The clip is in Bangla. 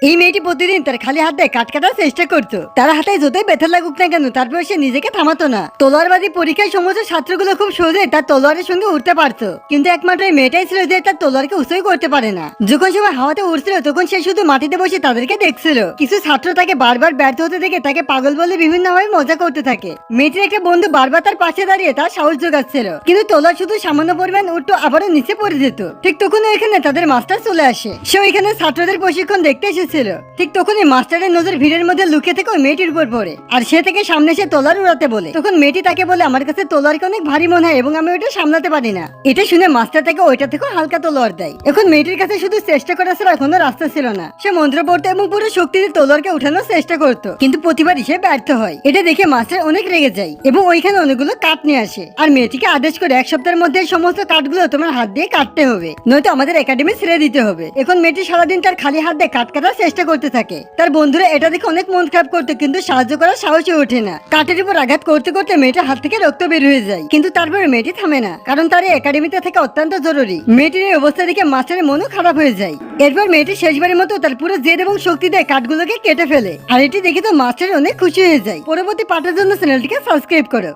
এই মেয়েটি প্রতিদিন তার খালি হাত দিয়ে কাট কাটার চেষ্টা করতো। তার হাতে যতই ব্যথা লাগুক না কেন, তারপর সে নিজেকে থামাতো না। তলোয়ারবাদী পরীক্ষায় সমস্ত ছাত্রগুলো খুব সহজে তার তলোয়ারের সঙ্গে উঠতে পারতো, কিন্তু একমাত্র এই মেয়েটাই ছিল যে তার তলোয়ারকে উঁচুই করতে পারে না। যখন সবাই হাওয়াতে উঠছিল তখন সে শুধু মাটিতে বসে তাদেরকে দেখছিল। কিছু ছাত্র তাকে বারবার ব্যর্থ হতে দেখে তাকে পাগল বলে বিভিন্নভাবে মজা করতে থাকে। মেয়েটির একটা বন্ধু বারবার তার পাশে দাঁড়িয়ে তার সাহস যোগাচ্ছিল, কিন্তু তলোয়ার শুধু সামান্য পরিমাণ উঠতো, আবারও নিচে পড়ে যেত। ঠিক তখন এখানে তাদের মাস্টার চলে আসে। সে ওইখানে ছাত্রদের প্রশিক্ষণ দেখতে এসেছিল। ঠিক তখনই মাস্টারের নজর ভিড়ের মধ্যে লুকিয়ে থেকে ওই মেয়েটির উপর পড়ে, আর সে থেকে সামনে এসে তলোয়ার উড়াতে বলে। তখন মেয়েটি তাকে বলে, আমার কাছে তলোয়ারকে অনেক ভারী মনে হয় এবং আমি ওইটা সামলাতে পারি না। এটা শুনে মাস্টার তাকে ওইটা থেকে হালকা তলোয়ার দেয়। এখন মেয়েটির কাছে শুধু চেষ্টা করা ছাড়া কোনো রাস্তা ছিল না। সে মন্ত্র পড়তো এবং পুরো শক্তি দিয়ে তলোয়ারকে উঠানোর চেষ্টা করতো, কিন্তু প্রতিবারই সে ব্যর্থ হয়। এটা দেখে মাস্টার অনেক রেগে যায় এবং ওইখানে অনেকগুলো কাঠ নিয়ে আসে, আর মেয়েটিকে আদেশ করে 1 সপ্তাহের মধ্যে এই সমস্ত কাঠগুলো তোমার হাত দিয়ে কাটতে হবে, নয়তো আমাদের একাডেমি ছেড়ে দিতে হবে। এখন মেয়েটি সারাদিন তার খালি হাত দিয়ে কাঠ কাটার চেষ্টা করতে থাকে। তার বন্ধুরা এটা দেখে অনেক মন খারাপ করতো, কিন্তু সাহায্য করার সাহসই ওঠে না। কাঠের উপর আঘাত করতে করতে মেয়েটার হাত থেকে রক্ত বের হয়ে যায়, কিন্তু তারপরে মেয়েটি থামে না, কারণ তার এই একাডেমিতে থাকা অত্যন্ত জরুরি। মেয়েটির এই অবস্থা দেখে মাস্টারের মনও খারাপ হয়ে যায়। এরপর মেয়েটি শেষবারের মতো তার পুরো জেদ এবং শক্তি দিয়ে কাঠগুলোকে কেটে ফেলে, আর এটি দেখে তো মাস্টার অনেক খুশি হয়ে যায়। পরবর্তী পাঠের জন্য চ্যানেলটিকে সাবস্ক্রাইব করো।